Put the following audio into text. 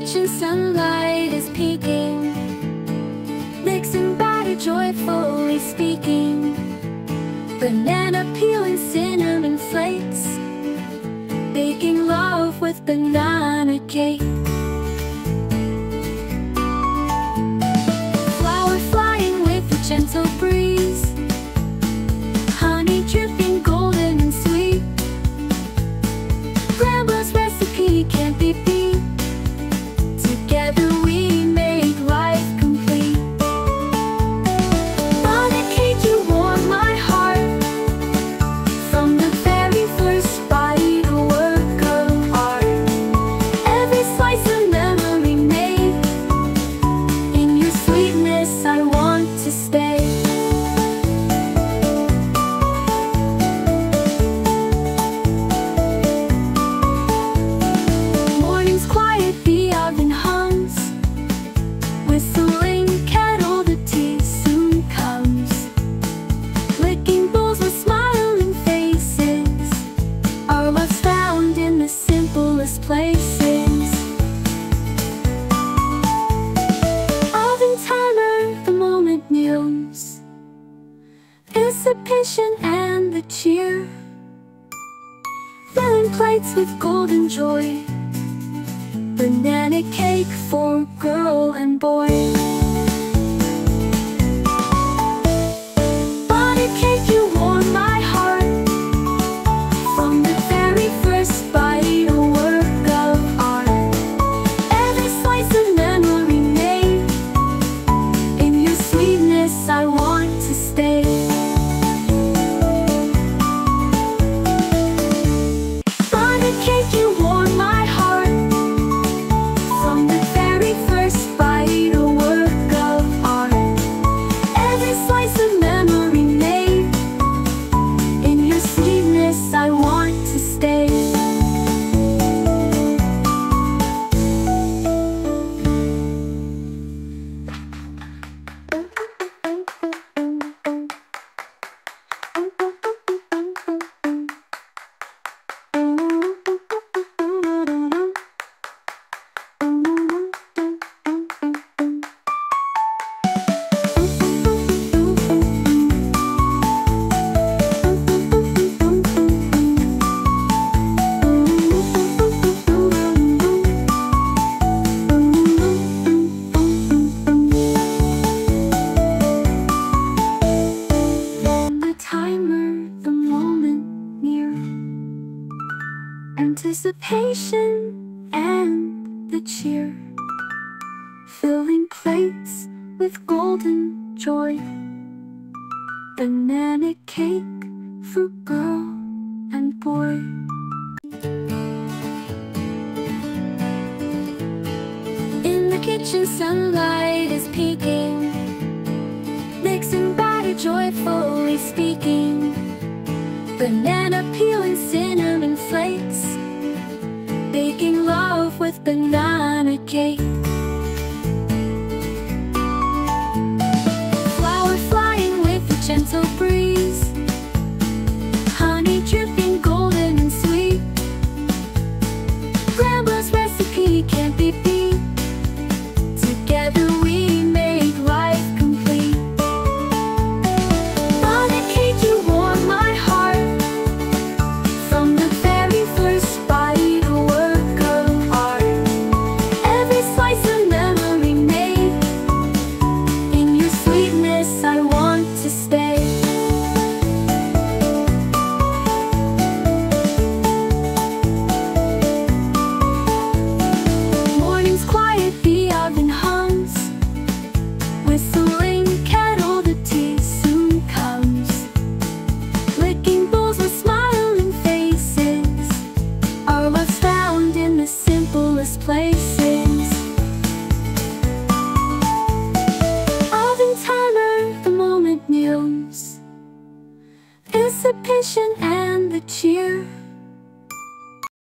kitchen sunlight is peeking, mixing batter joyfully speaking. Banana peel and cinnamon flakes, baking love with banana cake. Flour flying with a gentle breeze, honey dripping golden and sweet. Grandma's recipe can't be beat, together we make life complete. Banana cake, you warm my heart, from the very first bite, a work of art. Every slice a memory made, in your sweetness I want to stay. Morning's quiet, the oven hums, whistling kettle, the tea soon comes. Licking bowls with smiling faces, our love's found in the simplest places. Oven timer, the moment kneels, anticipation and the cheer, filling plates with golden joy. Banana cake for girl and boy. Banana cake, you warm my heart, from the very first bite, a work of art. Every slice a memory made, in your sweetness I want to stay. Banana cake, you warm my heart, from the very first bite, a work of art. Every slice a memory made, in your sweetness I want to stay. The timer, the moment near, anticipation and the cheer, filling plates with golden joy. Banana cake for girl and boy. In the kitchen sunlight is peeking, mixing batter joyfully speaking. Banana peel and cinnamon flakes, baking love with banana cake. Flour flying with a gentle breeze, honey dripping golden and sweet. Grandma's recipe can't be beat, together we make life complete. Banana cake, you warm my heart, from the very first bite, a work of art. Every slice a memory made, in your sweetness I want to stay. Morning's quiet, the oven hums, whistling kettle, the tea soon comes. Licking bowls with smiling faces, our love's found in the simplest places. Oven timer, the moment kneels, anticipation and the cheer,